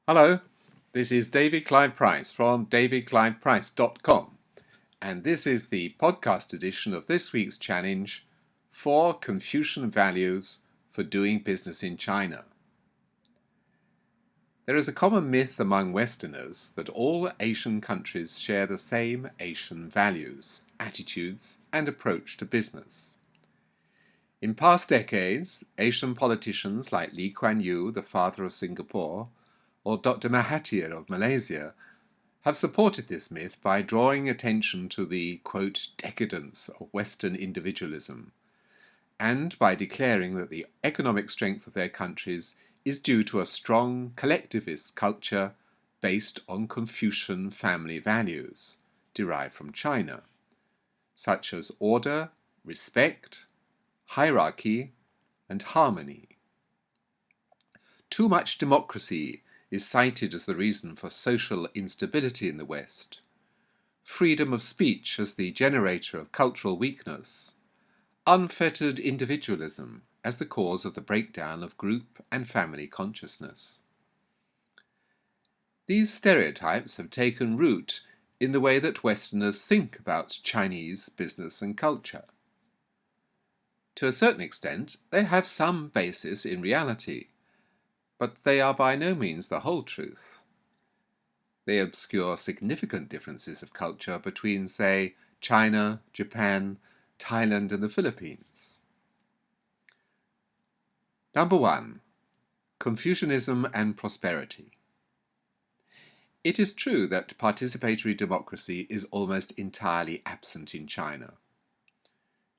Hello, this is David Clive Price from davidcliveprice.com, and this is the podcast edition of this week's challenge, 4 Confucian Values for Doing Business in China. There is a common myth among Westerners that all Asian countries share the same Asian values, attitudes, and approach to business. In past decades, Asian politicians like Lee Kuan Yew, the father of Singapore, or Dr. Mahathir of Malaysia, have supported this myth by drawing attention to the, quote, decadence of Western individualism, and by declaring that the economic strength of their countries is due to a strong collectivist culture based on Confucian family values, derived from China, such as order, respect, hierarchy, and harmony. Too much democracy is cited as the reason for social instability in the West, freedom of speech as the generator of cultural weakness, unfettered individualism as the cause of the breakdown of group and family consciousness. These stereotypes have taken root in the way that Westerners think about Chinese business and culture. To a certain extent, they have some basis in reality, but they are by no means the whole truth. They obscure significant differences of culture between, say, China, Japan, Thailand, and the Philippines. Number 1. Confucianism and Prosperity. It is true that participatory democracy is almost entirely absent in China.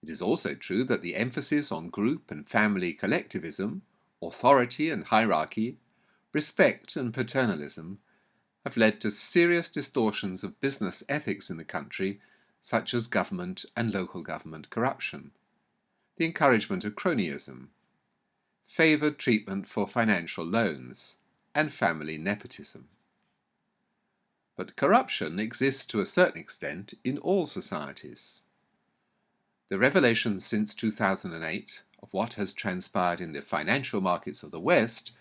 It is also true that the emphasis on group and family collectivism, authority and hierarchy, respect and paternalism have led to serious distortions of business ethics in the country, such as government and local government corruption, the encouragement of cronyism, favoured treatment for financial loans, and family nepotism. But corruption exists to a certain extent in all societies. The revelations since 2008 of what has transpired in the financial markets of the West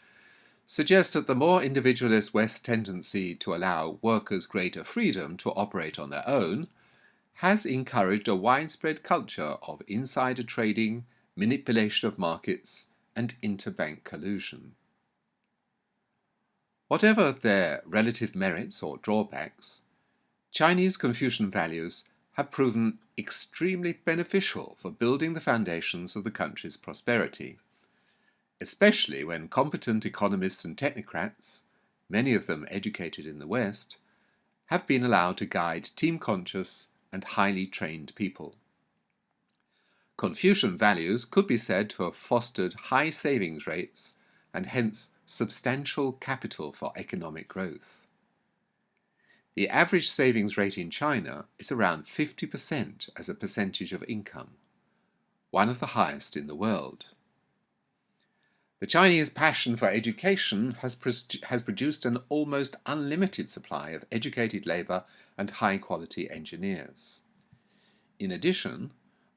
suggest that the more individualist West tendency to allow workers greater freedom to operate on their own has encouraged a widespread culture of insider trading, manipulation of markets, and interbank collusion. Whatever their relative merits or drawbacks, Chinese Confucian values have proven extremely beneficial for building the foundations of the country's prosperity, especially when competent economists and technocrats, many of them educated in the West, have been allowed to guide team-conscious and highly trained people. Confucian values could be said to have fostered high savings rates and hence substantial capital for economic growth. The average savings rate in China is around 50% as a percentage of income, one of the highest in the world. The Chinese passion for education has produced an almost unlimited supply of educated labour and high-quality engineers. In addition,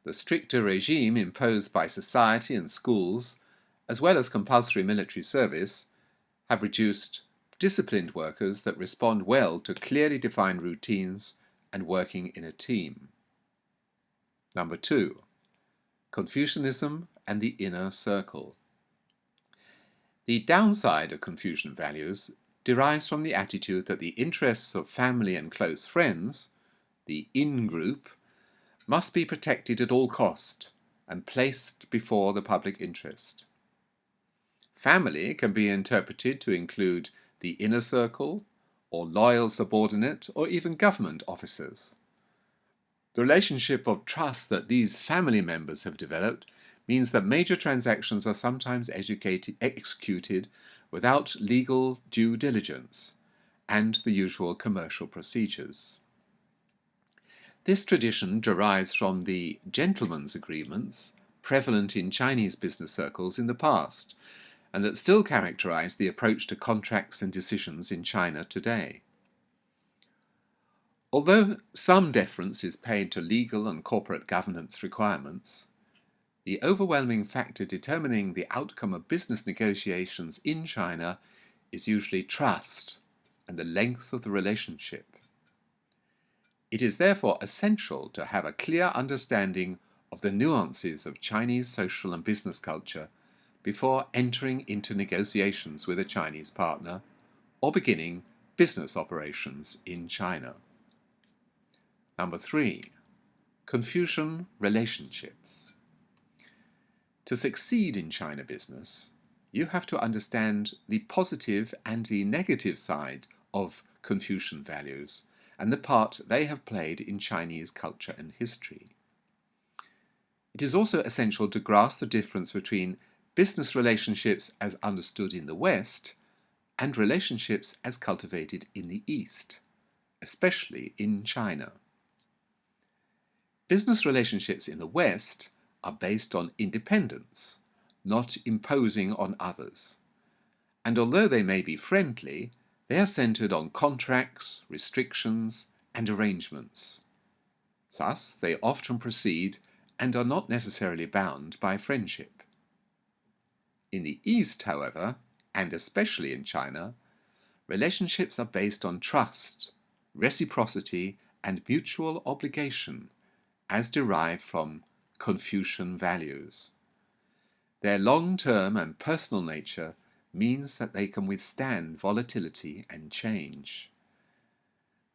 the stricter regime imposed by society and schools, as well as compulsory military service, have reduced disciplined workers that respond well to clearly defined routines and working in a team. Number 2. Confucianism and the inner circle. The downside of Confucian values derives from the attitude that the interests of family and close friends, the in-group, must be protected at all cost and placed before the public interest. Family can be interpreted to include the inner circle, or loyal subordinate, or even government officers. The relationship of trust that these family members have developed means that major transactions are sometimes executed without legal due diligence and the usual commercial procedures. This tradition derives from the gentlemen's agreements prevalent in Chinese business circles in the past, and that still characterize the approach to contracts and decisions in China today. Although some deference is paid to legal and corporate governance requirements, the overwhelming factor determining the outcome of business negotiations in China is usually trust and the length of the relationship. It is therefore essential to have a clear understanding of the nuances of Chinese social and business culture before entering into negotiations with a Chinese partner or beginning business operations in China. Number 3. Confucian relationships. To succeed in China business, you have to understand the positive and the negative side of Confucian values and the part they have played in Chinese culture and history. It is also essential to grasp the difference between business relationships as understood in the West and relationships as cultivated in the East, especially in China. Business relationships in the West are based on independence, not imposing on others. And although they may be friendly, they are centered on contracts, restrictions, and arrangements. Thus, they often proceed and are not necessarily bound by friendship. In the East, however, and especially in China, relationships are based on trust, reciprocity, and mutual obligation, as derived from Confucian values. Their long-term and personal nature means that they can withstand volatility and change.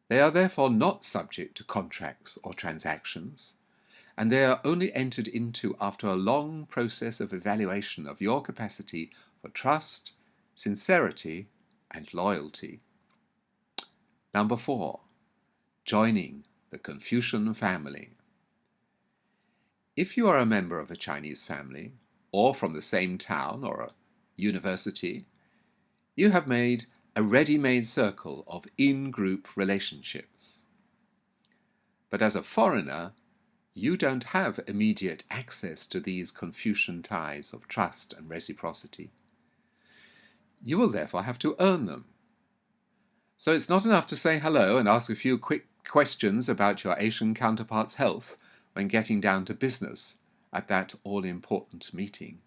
They are therefore not subject to contracts or transactions, and they are only entered into after a long process of evaluation of your capacity for trust, sincerity, and loyalty. Number 4. Joining the Confucian family. If you are a member of a Chinese family, or from the same town or a university, you have made a ready-made circle of in-group relationships. But as a foreigner, you don't have immediate access to these Confucian ties of trust and reciprocity. You will therefore have to earn them. So it's not enough to say hello and ask a few quick questions about your Asian counterpart's health when getting down to business at that all-important meeting.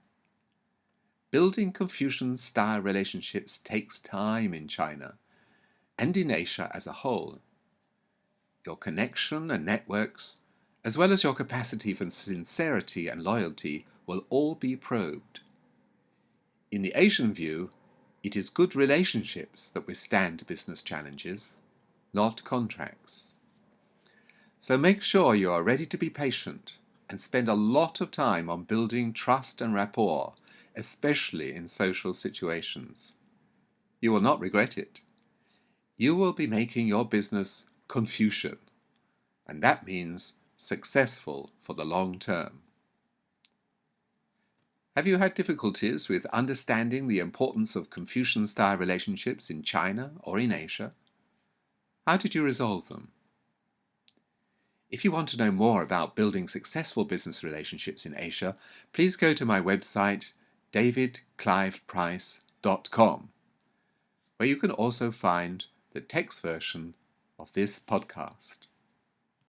Building Confucian-style relationships takes time in China and in Asia as a whole. Your connection and networks, as well as your capacity for sincerity and loyalty, will all be probed. In the Asian view, it is good relationships that withstand business challenges, not contracts. So make sure you are ready to be patient and spend a lot of time on building trust and rapport, especially in social situations. You will not regret it. You will be making your business Confucian, and that means successful for the long term. Have you had difficulties with understanding the importance of Confucian-style relationships in China or in Asia? How did you resolve them? If you want to know more about building successful business relationships in Asia, please go to my website davidcliveprice.com, where you can also find the text version of this podcast.